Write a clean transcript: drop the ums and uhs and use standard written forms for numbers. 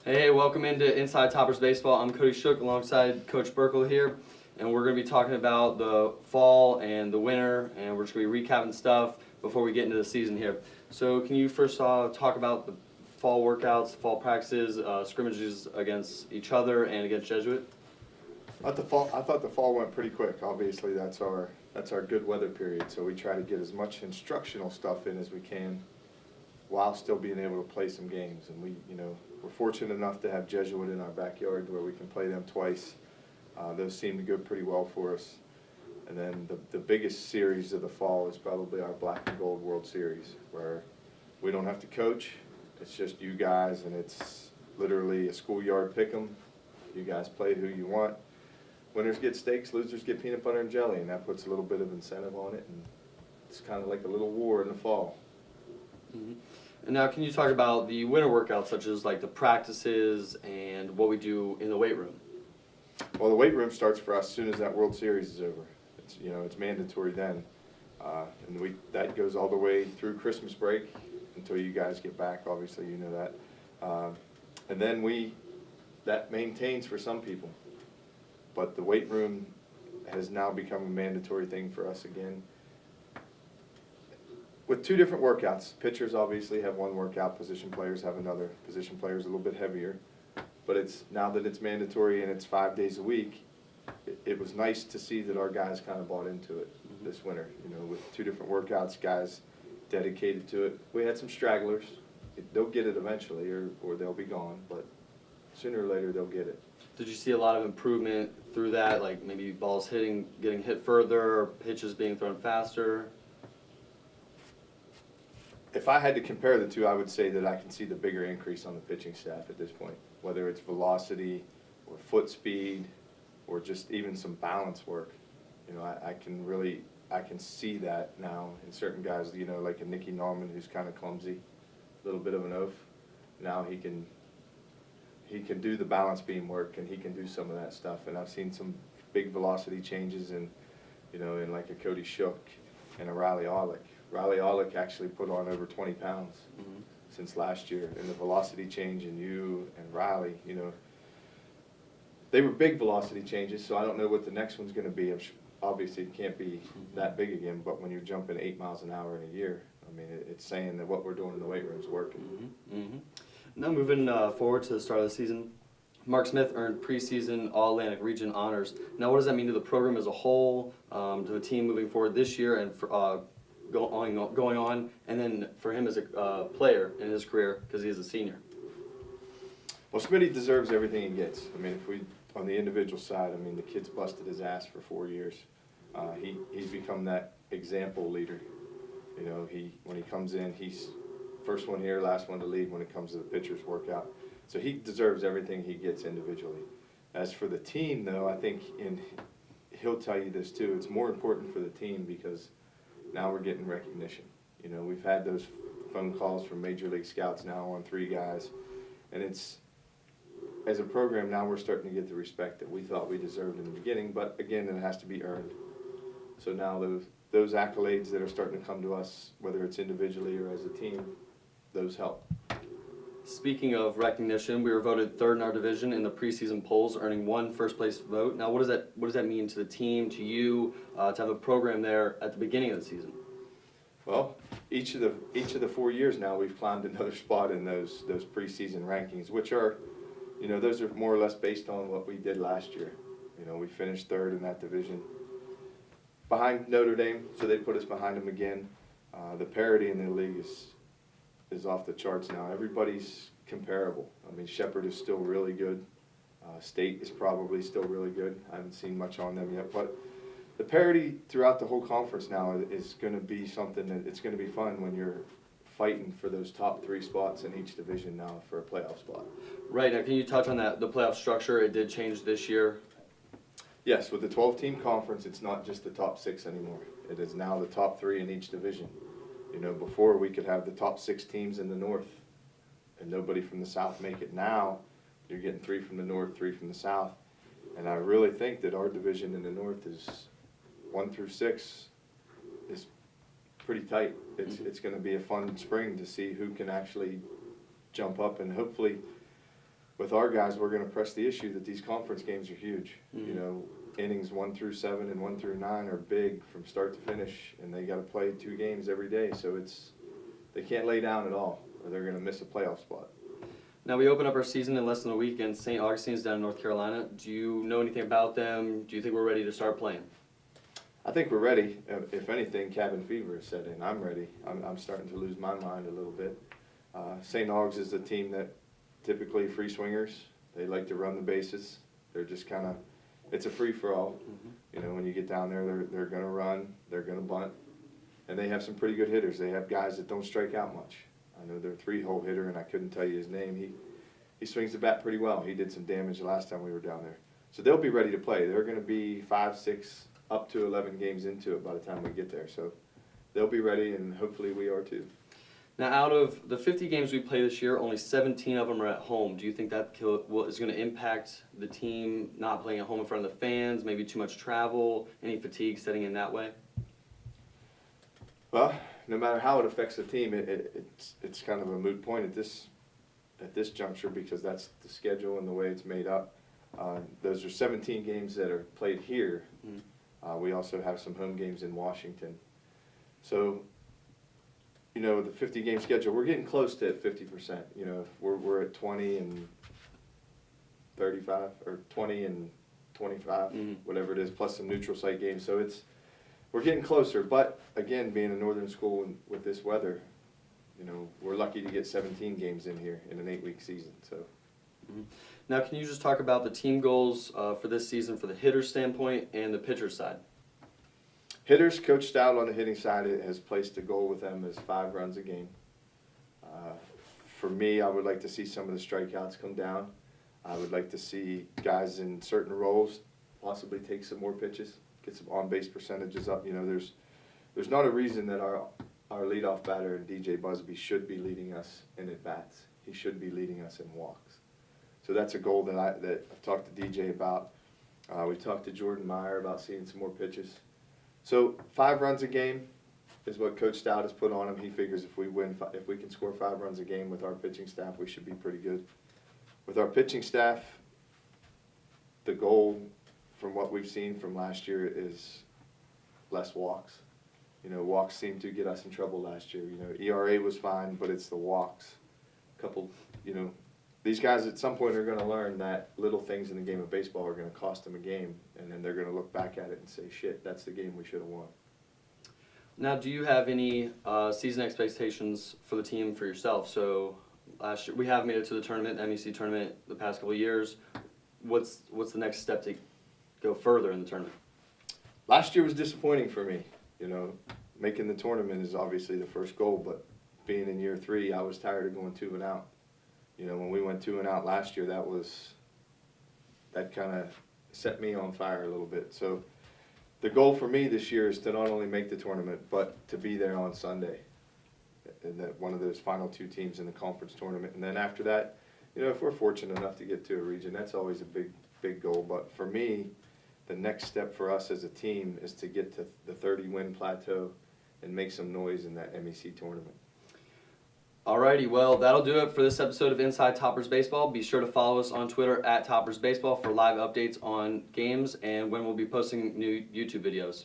Hey, welcome into Inside Toppers Baseball. I'm Cody Shook alongside Coach Burkle here, and we're going to be talking about the fall and the winter, and we're just going to be recapping stuff before we get into the season here. So can you first talk about the fall workouts, fall practices, scrimmages against each other and against Jesuit? I thought the fall went pretty quick. Obviously, that's our good weather period, so we try to get as much instructional stuff in as we can while still being able to play some games. And we're fortunate enough to have Jesuit in our backyard where we can play them twice. Those seem to go pretty well for us. And then the biggest series of the fall is probably our Black and Gold World Series, where we don't have to coach. It's just you guys, and it's literally a schoolyard pick'em. You guys play who you want. Winners get steaks, losers get peanut butter and jelly, and that puts a little bit of incentive on it. And it's kind of like a little war in the fall. Mm-hmm. And now can you talk about the winter workouts, such as like the practices and what we do in the weight room? Well, the weight room starts for us as soon as that World Series is over. It's mandatory then. And that goes all the way through Christmas break until you guys get back. Obviously, you know that. And then that maintains for some people. But the weight room has now become a mandatory thing for us again. With two different workouts. Pitchers obviously have one workout, position players have another. Position players a little bit heavier. But now that it's mandatory and it's 5 days a week, it was nice to see that our guys kind of bought into it this winter. With two different workouts, guys dedicated to it. We had some stragglers. They'll get it eventually or they'll be gone, but sooner or later they'll get it. Did you see a lot of improvement through that, like maybe balls getting hit further, pitches being thrown faster? If I had to compare the two, I would say that I can see the bigger increase on the pitching staff at this point, whether it's velocity or foot speed or just even some balance work. I can see that now in certain guys, like a Nicky Norman who's kind of clumsy, a little bit of an oaf. Now he can do the balance beam work and he can do some of that stuff. And I've seen some big velocity changes in like a Cody Shook and a Riley Aulick. Riley Aulick actually put on over 20 pounds since last year. And the velocity change in you and Riley, they were big velocity changes, so I don't know what the next one's going to be. Obviously, it can't be that big again, but when you're jumping 8 miles an hour in a year, I mean, it's saying that what we're doing in the weight room is working. Now moving forward to the start of the season, Mark Smith earned preseason All-Atlantic Region honors. Now what does that mean to the program as a whole, to the team moving forward this year and for, going on, and then for him as a player in his career because he is a senior? Well, Smitty deserves everything he gets. I mean, on the individual side, I mean, the kid's busted his ass for 4 years. He's become that example leader. When he comes in, he's first one here, last one to leave when it comes to the pitcher's workout. So he deserves everything he gets individually. As for the team, though, I think, and he'll tell you this too, it's more important for the team because now we're getting recognition. We've had those phone calls from Major League Scouts now on 3 guys, and as a program now we're starting to get the respect that we thought we deserved in the beginning, but again, it has to be earned. So now those accolades that are starting to come to us, whether it's individually or as a team, those help. Speaking of recognition, we were voted 3rd in our division in the preseason polls, earning 1 first-place vote. Now, what does that mean to the team, to you, to have a program there at the beginning of the season? Well, each of the 4 years now, we've climbed another spot in those preseason rankings, which are, those are more or less based on what we did last year. We finished 3rd in that division, behind Notre Dame, so they put us behind them again. The parity in the league is off the charts now. Everybody's comparable. I mean, Shepherd is still really good. State is probably still really good. I haven't seen much on them yet, but the parity throughout the whole conference now is going to be something that it's going to be fun when you're fighting for those top 3 spots in each division now for a playoff spot. Right. Now, can you touch on that? The playoff structure, it did change this year. Yes, with the 12-team conference, it's not just the top 6 anymore. It is now the top 3 in each division. Before we could have the top 6 teams in the north and nobody from the south make it. Now you're getting 3 from the north, 3 from the south. And I really think that our division in the north is 1 through 6 is pretty tight. It's going to be a fun spring to see who can actually jump up, and hopefully with our guys, we're going to press the issue that these conference games are huge. Mhm. You know, innings 1 through 7 and 1 through 9 are big from start to finish, and they got to play 2 games every day. So they can't lay down at all, or they're going to miss a playoff spot. Now we open up our season in less than a week, and St. Augustine's down in North Carolina. Do you know anything about them? Do you think we're ready to start playing? I think we're ready. If anything, cabin fever has set in. I'm ready. I'm starting to lose my mind a little bit. St. Augs is a team that typically free swingers. They like to run the bases. They're just kind of, it's a free-for-all. You know, when you get down there, they're going to run, they're going to bunt, and they have some pretty good hitters. They have guys that don't strike out much. I know their 3-hole hitter, and I couldn't tell you his name. He swings the bat pretty well. He did some damage the last time we were down there. So they'll be ready to play. They're going to be 5, 6, up to 11 games into it by the time we get there. So they'll be ready, and hopefully we are too. Now, out of the 50 games we play this year, only 17 of them are at home. Do you think that is going to impact the team not playing at home in front of the fans, maybe too much travel, any fatigue setting in that way? Well, no matter how it affects the team, it's kind of a moot point at this juncture because that's the schedule and the way it's made up. Those are 17 games that are played here. We also have some home games in Washington. So, you know, the 50-game schedule, we're getting close to 50%. You know, if we're at 20 and 35 or 20 and 25, whatever it is, plus some neutral site games. So we're getting closer. But again, being a northern school and with this weather, you know, we're lucky to get 17 games in here in an 8-week season. So. Now, can you just talk about the team goals for this season for the hitter standpoint and the pitcher side? Hitters, Coach Stout on the hitting side has placed a goal with them as 5 runs a game. For me, I would like to see some of the strikeouts come down. I would like to see guys in certain roles possibly take some more pitches, get some on-base percentages up. You know, there's not a reason that our leadoff batter, DJ Busby, should be leading us in at-bats. He should be leading us in walks. So that's a goal that I've talked to DJ about. We talked to Jordan Meyer about seeing some more pitches. So 5 runs a game is what Coach Stout has put on him. He figures if we can score 5 runs a game with our pitching staff, we should be pretty good. With our pitching staff, the goal from what we've seen from last year is less walks. You know, walks seemed to get us in trouble last year. You know, ERA was fine, but it's the walks. You know, these guys at some point are going to learn that little things in the game of baseball are going to cost them a game, and then they're going to look back at it and say, shit, that's the game we should have won. Now, do you have any season expectations for the team for yourself? So last year, we have made it to the tournament, MEC tournament, the past couple of years. What's the next step to go further in the tournament? Last year was disappointing for me. You know, making the tournament is obviously the first goal, but being in year 3, I was tired of going 2 and out. You know, when we went 2 and out last year, that kind of set me on fire a little bit. So the goal for me this year is to not only make the tournament, but to be there on Sunday, and that one of those final 2 teams in the conference tournament. And then after that, you know, if we're fortunate enough to get to a region, that's always a big goal. But for me, the next step for us as a team is to get to the 30-win plateau and make some noise in that MEC tournament. Alrighty, well, that'll do it for this episode of Inside Toppers Baseball. Be sure to follow us on Twitter @ToppersBaseball for live updates on games and when we'll be posting new YouTube videos.